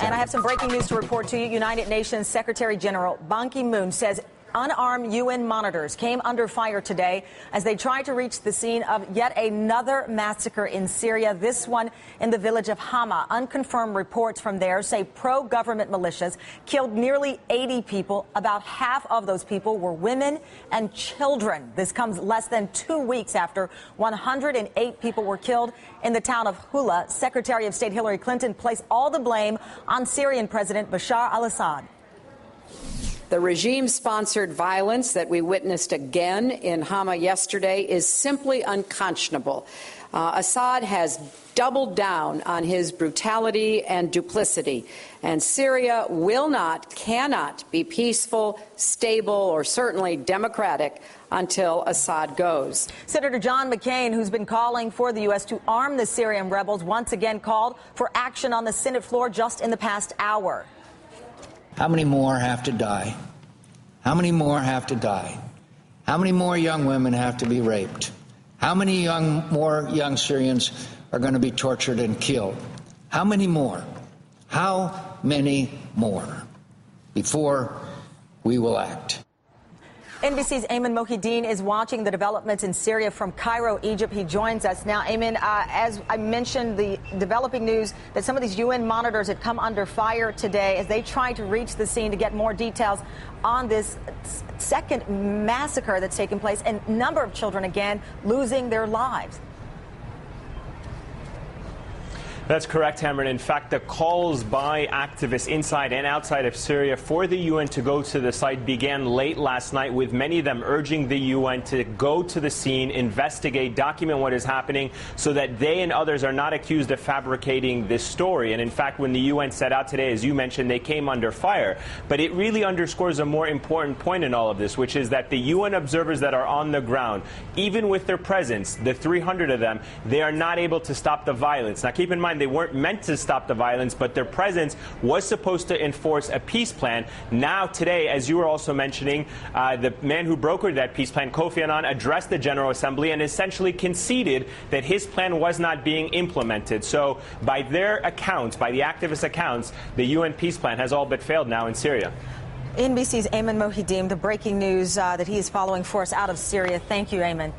And I have some breaking news to report to you. United Nations Secretary General Ban Ki-moon says unarmed UN monitors came under fire today as they tried to reach the scene of yet another massacre in Syria, this one in the village of Hama. Unconfirmed reports from there say pro-government militias killed nearly 80 people. About half of those people were women and children. This comes less than 2 weeks after 108 people were killed in the town of Hula. Secretary of State Hillary Clinton placed all the blame on Syrian President Bashar al-Assad. The regime-sponsored violence that we witnessed again in Hama yesterday is simply unconscionable. Assad has doubled down on his brutality and duplicity, and Syria will not, cannot be peaceful, stable, or certainly democratic until Assad goes. Senator John McCain, who's been calling for the U.S. to arm the Syrian rebels, once again called for action on the Senate floor just in the past hour. How many more have to die? How many more have to die? How many more young women have to be raped? How many more young Syrians are going to be tortured and killed? How many more? How many more before we will act? NBC's Ayman Mohideen is watching the developments in Syria from Cairo, Egypt. He joins us now. Ayman, as I mentioned, the developing news that some of these UN monitors had come under fire today as they tried to reach the scene to get more details on this second massacre that's taken place, and a number of children, again, losing their lives. That's correct, Cameron. In fact, the calls by activists inside and outside of Syria for the UN to go to the site began late last night, with many of them urging the UN to go to the scene, investigate, document what is happening so that they and others are not accused of fabricating this story. And in fact, when the UN set out today, as you mentioned, they came under fire. But it really underscores a more important point in all of this, which is that the UN observers that are on the ground, even with their presence, the 300 of them, they are not able to stop the violence. Now, keep in mind, they weren't meant to stop the violence, but their presence was supposed to enforce a peace plan. Now, today, as you were also mentioning, the man who brokered that peace plan, Kofi Annan, addressed the General Assembly and essentially conceded that his plan was not being implemented. So by their accounts, by the activist accounts, the UN peace plan has all but failed now in Syria. NBC's Ayman Mohideen, the breaking news that he is following for us out of Syria. Thank you, Ayman.